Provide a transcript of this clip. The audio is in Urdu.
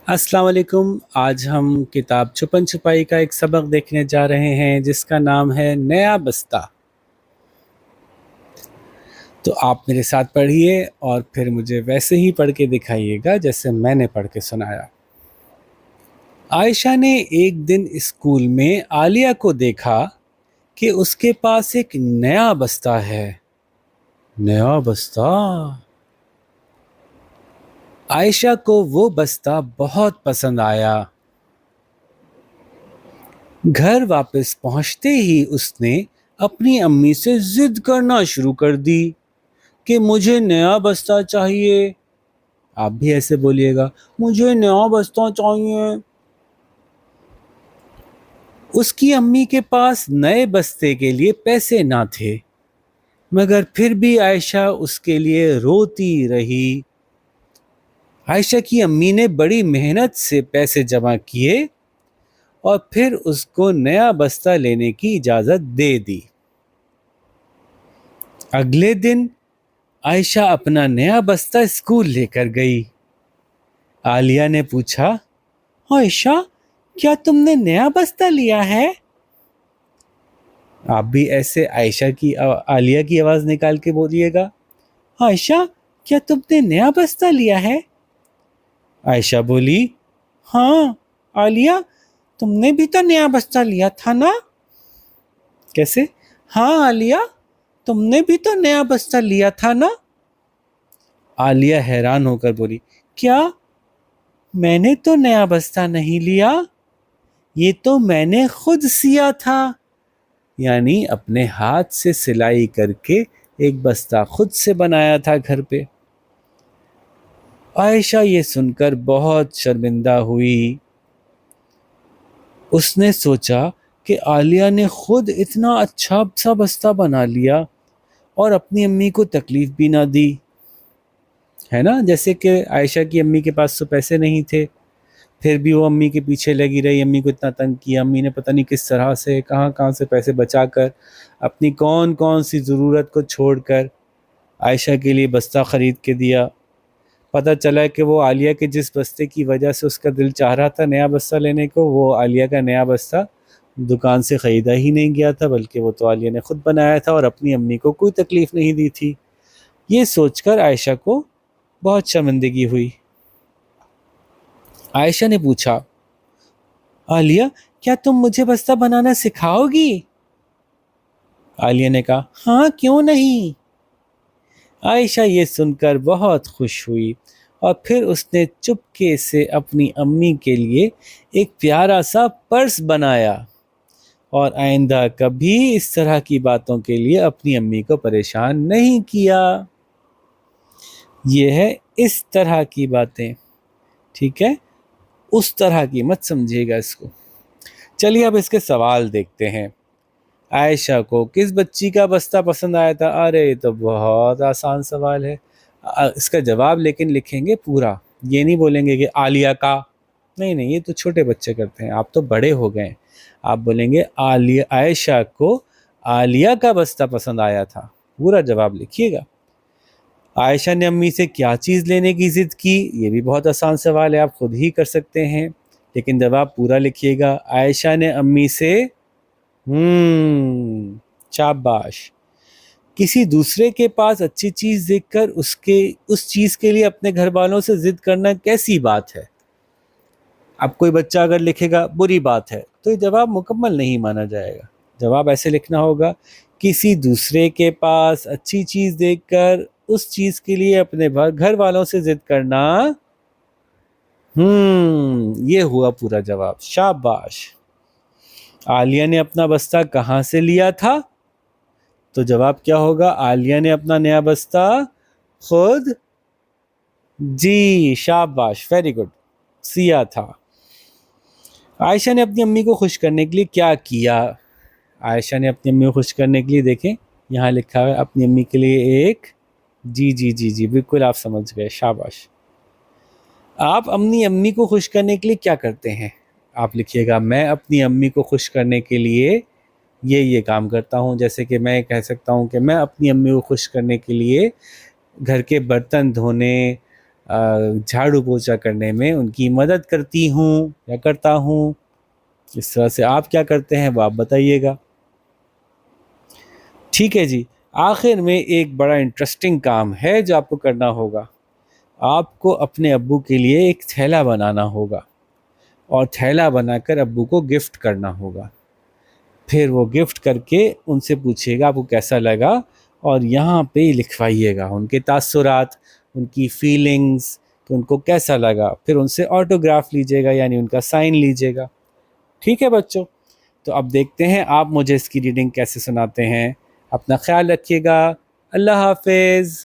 السلام علیکم۔ آج ہم کتاب چھپن چھپائی کا ایک سبق دیکھنے جا رہے ہیں جس کا نام ہے نیا بستہ۔ تو آپ میرے ساتھ پڑھیے اور پھر مجھے ویسے ہی پڑھ کے دکھائیے گا جیسے میں نے پڑھ کے سنایا۔ عائشہ نے ایک دن اسکول میں عالیہ کو دیکھا کہ اس کے پاس ایک نیا بستہ ہے۔ نیا بستہ؟ عائشہ کو وہ بستہ بہت پسند آیا۔ گھر واپس پہنچتے ہی اس نے اپنی امی سے ضد کرنا شروع کر دی کہ مجھے نیا بستہ چاہیے۔ آپ بھی ایسے بولیے گا، مجھے نیا بستہ چاہیے۔ اس کی امی کے پاس نئے بستے کے لیے پیسے نہ تھے، مگر پھر بھی عائشہ اس کے لیے روتی رہی۔ عائشہ کی امی نے بڑی محنت سے پیسے جمع کیے اور پھر اس کو نیا بستہ لینے کی اجازت دے دی۔ اگلے دن عائشہ اپنا نیا بستہ اسکول لے کر گئی۔ عالیہ نے پوچھا، عائشہ کیا تم نے نیا بستہ لیا ہے؟ آپ بھی ایسے عالیہ کی آواز نکال کے بولیے گا، عائشہ کیا تم نے نیا بستہ لیا ہے؟ عائشہ بولی، ہاں عالیہ تم نے بھی تو نیا بستہ لیا تھا نا؟ کیسے؟ ہاں عالیہ تم نے بھی تو نیا بستہ لیا تھا نا؟ عالیہ حیران ہو کر بولی، کیا میں نے تو نیا بستہ نہیں لیا، یہ تو میں نے خود سیا تھا۔ یعنی اپنے ہاتھ سے سلائی کر کے ایک بستہ خود سے بنایا تھا گھر پہ۔ عائشہ یہ سن کر بہت شرمندہ ہوئی۔ اس نے سوچا کہ عالیہ نے خود اتنا اچھا سا بستہ بنا لیا اور اپنی امی کو تکلیف بھی نہ دی، ہے نا؟ جیسے کہ عائشہ کی امی کے پاس تو پیسے نہیں تھے، پھر بھی وہ امی کے پیچھے لگی رہی، امی کو اتنا تنگ کیا، امی نے پتہ نہیں کس طرح سے کہاں سے پیسے بچا کر اپنی کون سی ضرورت کو چھوڑ کر عائشہ کے لیے بستہ خرید کے دیا۔ پتہ چلا کہ وہ عالیہ کے جس بستے کی وجہ سے اس کا دل چاہ رہا تھا نیا بستہ لینے کو، وہ عالیہ کا نیا بستہ دکان سے خریدا ہی نہیں گیا تھا، بلکہ وہ تو عالیہ نے خود بنایا تھا اور اپنی امی کو کوئی تکلیف نہیں دی تھی۔ یہ سوچ کر عائشہ کو بہت شرمندگی ہوئی۔ عائشہ نے پوچھا، عالیہ کیا تم مجھے بستہ بنانا سکھاؤ گی؟ عالیہ نے کہا، ہاں کیوں نہیں۔ عائشہ یہ سن کر بہت خوش ہوئی اور پھر اس نے چپکے سے اپنی امی کے لیے ایک پیارا سا پرس بنایا اور آئندہ کبھی اس طرح کی باتوں کے لیے اپنی امی کو پریشان نہیں کیا۔ یہ ہے اس طرح کی باتیں، ٹھیک ہے؟ اس طرح کی مت سمجھیے گا اس کو۔ چلیے اب اس کے سوال دیکھتے ہیں۔ عائشہ کو کس بچی کا بستہ پسند آیا تھا؟ ارے یہ تو بہت آسان سوال ہے۔ اس کا جواب لیکن لکھیں گے پورا، یہ نہیں بولیں گے کہ عالیہ کا، نہیں یہ تو چھوٹے بچے کرتے ہیں، آپ تو بڑے ہو گئے ہیں۔ آپ بولیں گے عائشہ کو عالیہ کا بستہ پسند آیا تھا، پورا جواب لکھیے گا۔ عائشہ نے امی سے کیا چیز لینے کی ضد کی؟ یہ بھی بہت آسان سوال ہے، آپ خود ہی کر سکتے ہیں، لیکن جواب پورا لکھیے گا۔ عائشہ نے امی سے شاباش، کسی دوسرے کے پاس اچھی چیز دیکھ کر اس چیز کے لیے اپنے گھر والوں سے ضد کرنا کیسی بات ہے؟ اب کوئی بچہ اگر لکھے گا بری بات ہے تو یہ جواب مکمل نہیں مانا جائے گا۔ جواب ایسے لکھنا ہوگا، کسی دوسرے کے پاس اچھی چیز دیکھ کر اس چیز کے لیے اپنے گھر والوں سے ضد کرنا۔ یہ ہوا پورا جواب، شاباش۔ عالیہ نے اپنا بستہ کہاں سے لیا تھا؟ تو جواب کیا ہوگا؟ عالیہ نے اپنا نیا بستہ خود، جی شاباش، ویری گڈ، سیا تھا۔ عائشہ نے اپنی امی کو خوش کرنے کے لیے کیا کیا؟ عائشہ نے اپنی امی کو خوش کرنے کے لیے، دیکھیں یہاں لکھا ہے اپنی امی کے لیے ایک، جی بالکل آپ سمجھ گئے، شاباش۔ آپ اپنی امی کو خوش کرنے کے لیے کیا کرتے ہیں؟ آپ لکھیے گا، میں اپنی امی کو خوش کرنے کے لیے یہ کام کرتا ہوں۔ جیسے کہ میں کہہ سکتا ہوں کہ میں اپنی امی کو خوش کرنے کے لیے گھر کے برتن دھونے، جھاڑو پوچھا کرنے میں ان کی مدد کرتی ہوں یا کرتا ہوں. اس طرح سے آپ کیا کرتے ہیں وہ آپ بتائیے گا. ٹھیک ہے جی. آخر میں ایک بڑا انٹرسٹنگ کام ہے جو آپ کو کرنا ہوگا. آپ کو اپنے ابو کے لیے ایک تھیلا بنانا ہوگا اور تھیلا بنا کر ابو کو گفٹ کرنا ہوگا. پھر وہ گفٹ کر کے ان سے پوچھیے گا آپ کو کیسا لگا، اور یہاں پہ لکھوائیے گا ان کے تاثرات، ان کی فیلنگز کہ ان کو کیسا لگا. پھر ان سے آٹوگراف لیجیے گا، یعنی ان کا سائن لیجیے گا. ٹھیک ہے بچوں، تو اب دیکھتے ہیں آپ مجھے اس کی ریڈنگ کیسے سناتے ہیں. اپنا خیال رکھیے گا. اللہ حافظ.